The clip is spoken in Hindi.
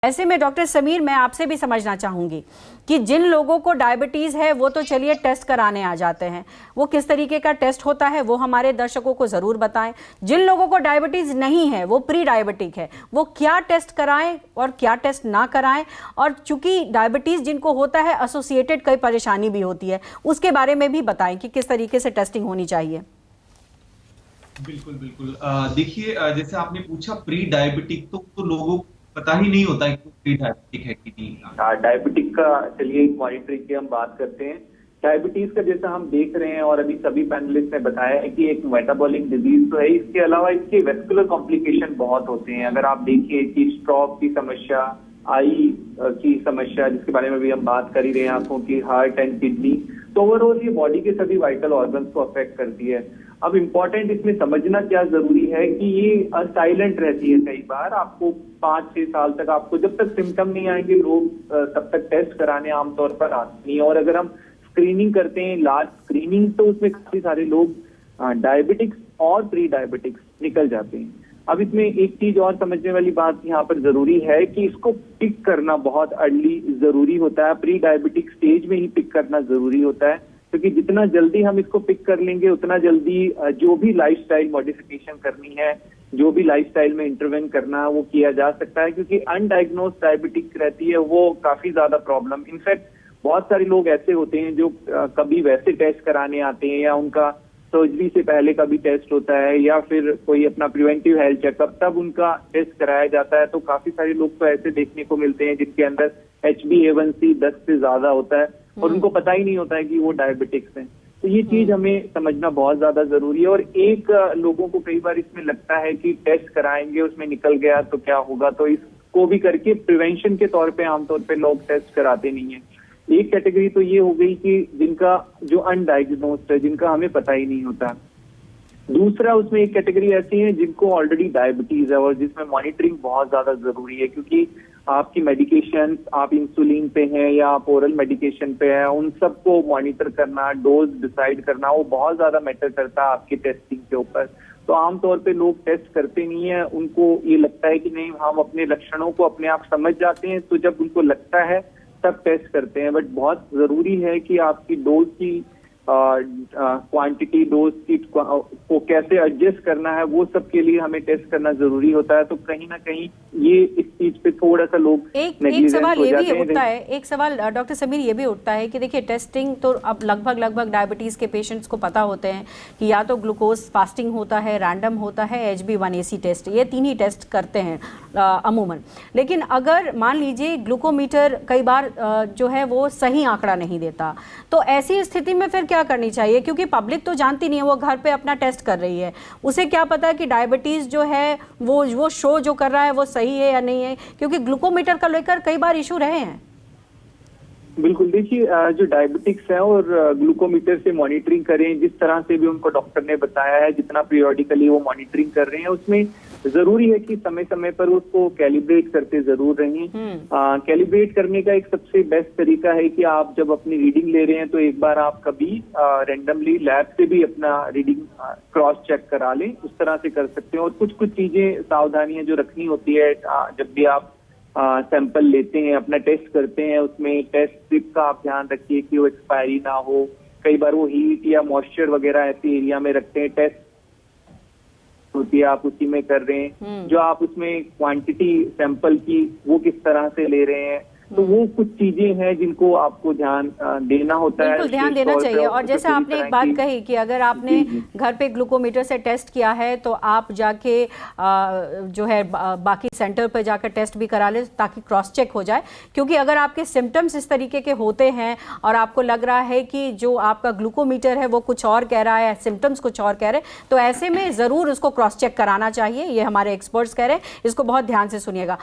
ऐसे में डॉक्टर समीर, मैं आपसे भी समझना चाहूँगी कि जिन लोगों को डायबिटीज़ है वो तो चलिए टेस्ट कराने आ जाते हैं, वो किस तरीके का टेस्ट होता है वो हमारे दर्शकों को ज़रूर बताएं। जिन लोगों को डायबिटीज़ नहीं है, वो प्री डायबिटिक है, वो क्या टेस्ट कराएं और क्या टेस्ट ना कराएं, और चूंकि डायबिटीज़ जिनको होता है एसोसिएटेड कई परेशानी भी होती है, उसके बारे में भी बताएं कि किस तरीके से टेस्टिंग होनी चाहिए। बिल्कुल बिल्कुल। देखिए, जैसे आपने पूछा प्री डायबिटिक, तो लोगों को पता ही नहीं होता है कि प्री डायबिटिक है कि नहीं। डायबिटिक का चलिए मॉनिटरिंग की हम बात करते हैं। डायबिटीज का जैसा हम देख रहे हैं और अभी सभी पैनलिस्ट ने बताया है कि एक मेटाबॉलिक डिजीज तो है, इसके अलावा इसके वेस्कुलर कॉम्प्लिकेशन बहुत होते हैं। अगर आप देखिए कि स्ट्रोक की समस्या, आई की समस्या जिसके बारे में भी हम बात कर ही रहे हैं, आंखों की, हार्ट एंड किडनी, तो ओवरऑल ये बॉडी के सभी वाइटल ऑर्गन्स को अफेक्ट करती है। अब इम्पोर्टेंट इसमें समझना क्या जरूरी है कि ये साइलेंट रहती है। कई बार आपको 5-6 साल तक, आपको जब तक सिम्टम नहीं आएंगे, लोग तब तक टेस्ट कराने आमतौर पर आते नहीं। और अगर हम स्क्रीनिंग करते हैं, लार्ज स्क्रीनिंग, तो उसमें काफी सारे लोग डायबिटिक्स और प्री डायबिटिक्स निकल जाते हैं। अब इसमें एक चीज और समझने वाली बात यहाँ पर जरूरी है कि इसको पिक करना बहुत अर्ली जरूरी होता है। प्री डायबिटिक स्टेज में ही पिक करना जरूरी होता है, क्योंकि जितना जल्दी हम इसको पिक कर लेंगे उतना जल्दी जो भी लाइफस्टाइल मॉडिफिकेशन करनी है, जो भी लाइफस्टाइल में इंटरवेन करना है, वो किया जा सकता है। क्योंकि अनडायग्नोज डायबिटिक रहती है वो काफी ज्यादा प्रॉब्लम। इनफैक्ट बहुत सारे लोग ऐसे होते हैं जो कभी वैसे टेस्ट कराने आते हैं, या उनका सर्जरी से पहले का भी टेस्ट होता है, या फिर कोई अपना प्रिवेंटिव हेल्थ चेकअप, तब उनका टेस्ट कराया जाता है। तो काफी सारे लोग तो ऐसे देखने को मिलते हैं जिनके अंदर HbA1c 10 से ज्यादा होता है और उनको पता ही नहीं होता है कि वो डायबिटिक्स हैं। तो ये चीज हमें समझना बहुत ज्यादा जरूरी है। और एक लोगों को कई बार इसमें लगता है कि टेस्ट कराएंगे, उसमें निकल गया तो क्या होगा, तो इसको भी करके प्रिवेंशन के तौर पे आमतौर पे लोग टेस्ट कराते नहीं है। एक कैटेगरी तो ये हो गई कि जिनका जो अनडायग्नोस्ड है, जिनका हमें पता ही नहीं होता। दूसरा, उसमें एक कैटेगरी ऐसी है जिनको ऑलरेडी डायबिटीज है और जिसमें मॉनिटरिंग बहुत ज्यादा जरूरी है, क्योंकि आपकी मेडिकेशन, आप इंसुलिन पे हैं या आप ओरल मेडिकेशन पे हैं, उन सबको मॉनिटर करना, डोज डिसाइड करना, वो बहुत ज्यादा मैटर करता है आपकी टेस्टिंग के ऊपर। तो आमतौर पे लोग टेस्ट करते नहीं है। उनको ये लगता है कि नहीं, हम अपने लक्षणों को अपने आप समझ जाते हैं, तो जब उनको लगता है तब टेस्ट करते हैं। बट बहुत जरूरी है कि आपकी डोज की क्वांटिटी, डोज की को कैसे एडजस्ट करना है, वो सब के लिए हमें टेस्ट करना जरूरी होता है। तो कहीं ना कहीं ये इस चीज पे थोड़ा सा लोग एक सवाल ये भी उठता है, एक सवाल डॉक्टर समीर ये भी उठता है कि देखिए टेस्टिंग तो अब लगभग डायबिटीज के पेशेंट्स को पता होते हैं कि या तो ग्लूकोज फास्टिंग होता है, रैंडम होता है, HbA1c टेस्ट, ये 3 ही टेस्ट करते हैं अमूमन। लेकिन अगर मान लीजिए ग्लूकोमीटर कई बार जो है वो सही आंकड़ा नहीं देता, तो ऐसी स्थिति में फिर क्या करनी चाहिए? क्योंकि पब्लिक तो जानती नहीं है, वो घर पे अपना टेस्ट कर रही है, उसे क्या पता कि डायबिटीज जो है वो शो जो कर रहा है वो सही है या नहीं है, क्योंकि ग्लूकोमीटर का लेकर कई बार इशू रहे हैं। बिल्कुल, देखिए जो डायबिटिक्स है और ग्लूकोमीटर से मॉनिटरिंग करें, जिस तरह से भी उनको डॉक्टर ने बताया है, जितना पीरियोडिकली वो मॉनिटरिंग कर रहे हैं, उसमें जरूरी है कि समय समय पर उसको कैलिब्रेट करते जरूर रहें। कैलिब्रेट करने का एक सबसे बेस्ट तरीका है कि आप जब अपनी रीडिंग ले रहे हैं तो एक बार आप कभी रेंडमली लैब से भी अपना रीडिंग क्रॉस चेक करा लें, उस तरह से कर सकते हैं। और कुछ चीजें, सावधानियां जो रखनी होती है जब भी आप सैंपल लेते हैं, अपना टेस्ट करते हैं, उसमें टेस्ट स्ट्रिप का आप ध्यान रखिए कि वो एक्सपायरी ना हो। कई बार वो हीट या मॉइस्चर वगैरह ऐसे एरिया में रखते हैं, टेस्ट होती है आप उसी में कर रहे हैं। जो आप उसमें क्वांटिटी सैंपल की वो किस तरह से ले रहे हैं, तो वो कुछ चीजें हैं जिनको आपको ध्यान देना होता है। बिल्कुल ध्यान देना चाहिए। और जैसे आपने एक बात कही कि अगर आपने घर पे ग्लूकोमीटर से टेस्ट किया है तो आप जाके जो है बाकी सेंटर पर जाकर टेस्ट भी करा ले, ताकि क्रॉस चेक हो जाए। क्योंकि अगर आपके सिम्टम्स इस तरीके के होते हैं और आपको लग रहा है कि जो आपका ग्लूकोमीटर है वो कुछ और कह रहा है, सिम्टम्स कुछ और कह रहे हैं, तो ऐसे में ज़रूर उसको क्रॉस चेक कराना चाहिए। ये हमारे एक्सपर्ट्स कह रहे हैं, इसको बहुत ध्यान से सुनिएगा।